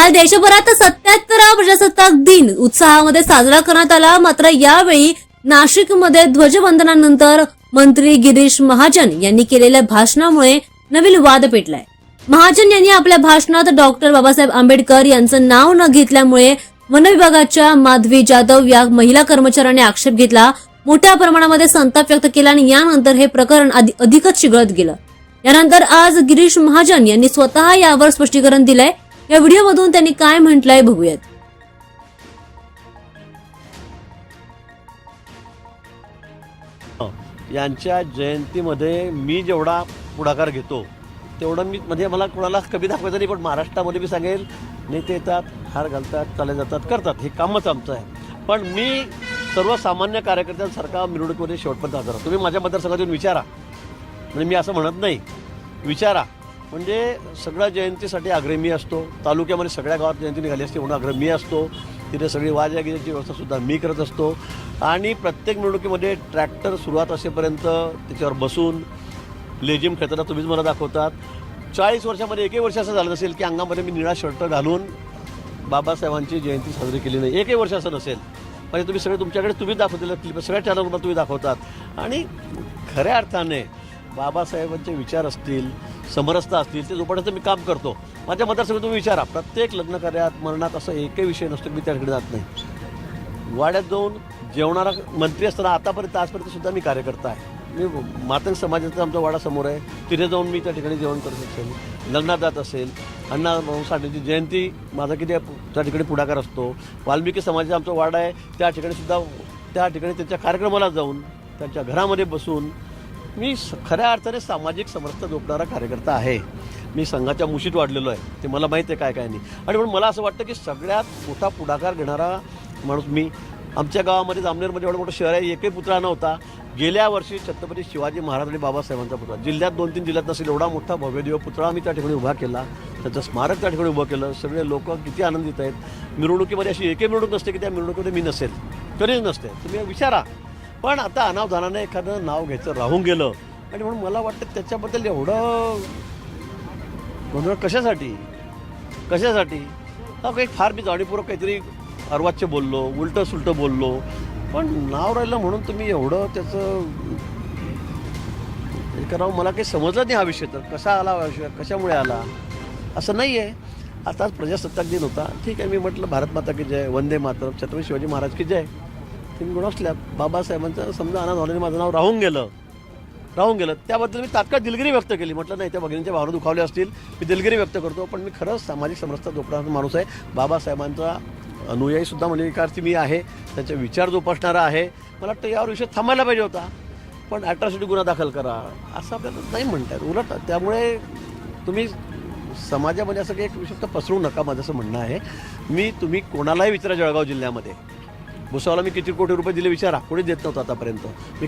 काल देशभरात 77वा प्रजासत्ताक दिन उत्साहामध्ये साजरा करण्यात आला। मात्र यावेळी नाशिकमध्ये ध्वजवंदनानंतर मंत्री गिरीश महाजन यांनी केलेल्या भाषणामुळे नवीन वाद पेटलाय। महाजन यांनी आपल्या भाषणात डॉक्टर बाबासाहेब आंबेडकर यांचं नाव न घेतल्यामुळे वन विभागाच्या माधवी जाधव या महिला कर्मचाऱ्याने आक्षेप घेतला, मोठ्या प्रमाणामध्ये संताप व्यक्त केला आणि यानंतर हे प्रकरण अधिकच चिघळत गेलं। यानंतर आज गिरीश महाजन यांनी स्वतः यावर स्पष्टीकरण दिलंय। या व्हिडिओमधून त्यांनी काय म्हटलंय बघूयात। यांच्या जयंतीमध्ये मी जेवढा पुढाकार घेतो तेवढं मी म्हणजे मला कोणाला कमी दाखवायचं नाही, पण महाराष्ट्रामध्ये मी सांगेल नेते येतात, हार घालतात, चाले जातात, करतात, हे कामच आमचं आहे। पण मी सर्वसामान्य कार्यकर्त्यांसारखा मिरवणुकीमध्ये शेवटपर्यंत हजर राहतो। तुम्ही माझ्या मतदारसंघात येऊन विचारा, म्हणजे मी असं म्हणत नाही, विचारा। म्हणजे सगळ्या जयंतीसाठी आग्रही असतो, तालुक्यामध्ये सगळ्या गावात जयंती निघाली असते म्हणून आग्रही असतो, तिथे सगळी वाजगाजची व्यवस्थासुद्धा मी करत असतो। आणि प्रत्येक निवडणुकीमध्ये ट्रॅक्टर सुरुवात असेपर्यंत त्याच्यावर बसून लेझिम खेळताना तुम्हीच मला दाखवतात। 40 वर्षामध्ये एकही वर्ष असं झालं नसेल की अंगामध्ये मी निळा शर्ट घालून बाबासाहेबांची जयंती साजरी केली नाही, एकही वर्ष असं नसेल। म्हणजे तुम्ही सगळे तुमच्याकडे तुम्हीच दाखवलेलं क्लिप सगळ्या चॅनलवर तुम्ही दाखवतात। आणि खऱ्या अर्थाने बाबासाहेबांचे विचार असतील, समरसता असतील, ते जोपर्यंत मी काम करतो। माझ्या मतदारसंघात तुम्ही विचारा, प्रत्येक लग्न कार्यात, मरणात असं एकही विषय नसतो की मी त्या ठिकाणी जात नाही। वाड्यात जाऊन जेवणारा मंत्री असताना आजपर्यंत सुद्धा मी कार्यकर्ता आहे। मी मातंग समाजाचा आमचा वाडा समोर आहे, तिथे जाऊन मी त्या ठिकाणी जेवण करत असेल, लग्नात जात असेल, अण्णाभाऊ साठेंची जयंती माझा किती त्या ठिकाणी पुढाकार असतो। वाल्मिकी समाजाचा आमचा वाडा आहे, त्या ठिकाणी सुद्धा त्या ठिकाणी त्यांच्या कार्यक्रमाला जाऊन त्यांच्या घरामध्ये बसून मी खऱ्या अर्थाने सामाजिक समरसता जोपणारा कार्यकर्ता आहे। मी संघाच्या मुशीत वाढलेलो आहे, ते मला माहीत आहे काय काय नाही। आणि म्हणून मला असं वाटतं की सगळ्यात मोठा पुढाकार घेणारा माणूस मी। आमच्या गावामध्ये जामनेरमध्ये एवढं मोठं शहर आहे, एकही पुतळा नव्हता। गेल्या वर्षी छत्रपती शिवाजी महाराज आणि बाबासाहेबांचा पुतळा जिल्ह्यात 2-3 जिल्ह्यात नसेल एवढा मोठा भव्यदिव्य पुतळा मी त्या ठिकाणी उभा केला, त्याचं स्मारक त्या ठिकाणी उभं केलं। सगळे लोक किती आनंदित आहेत। मिरवणुकीमध्ये अशी एकही मिरवणूक नसते की त्या मिरवणुकीमध्ये मी नसेल, कधीच नसते, तुम्ही विचारा। पण आता अनावधानाने एखादं नाव घ्यायचं राहून गेलं आणि म्हणून मला वाटतं त्याच्याबद्दल एवढं गोंधळ कशासाठी काही फार मी जाणीवपूर्वक काहीतरी अर्वाच्य बोललो, उलटं सुलटं बोललो, पण नाव राहिलं म्हणून तुम्ही एवढं त्याचं हे करावं, मला काही समजलं नाही हा विषय। तर कसा आला विषय, कशामुळे आला असं नाही आहे। आता आज प्रजासत्ताक दिन होता, ठीक आहे, मी म्हटलं भारत माता की जय, वंदे मातरम, छत्रपती शिवाजी महाराज की जय, 3 गुण असल्या। बाबासाहेबांचं समजा अनावधानाने माझं नाव राहून गेलं, त्याबद्दल मी तात्काळ दिलगिरी व्यक्त केली। म्हटलं नाही, त्या भगिनींच्या भावना दुखावल्या असतील, मी दिलगिरी व्यक्त करतो, पण मी खरंच सामाजिक समरसता जोपणारा माणूस आहे। बाबासाहेबांचा अनुयायी सुद्धा म्हणजे एकार्थी मी आहे, त्यांचे विचार जोपासणारा आहे। मला वाटतं यावर विषय थांबायला पाहिजे होता, पण ॲट्रॉसिटी गुन्हा दाखल करा असं आपल्याला नाही म्हणतात। उलट त्यामुळे तुम्ही समाजामध्ये असं काही एक विषय पसरू नका, माझं असं म्हणणं आहे। तुम्ही कोणालाही विचारा, जळगाव जिल्ह्यामध्ये भुसावळला मी किती कोटी रुपये दिले विचारा, कोणी देत नव्हतं आतापर्यंत। मी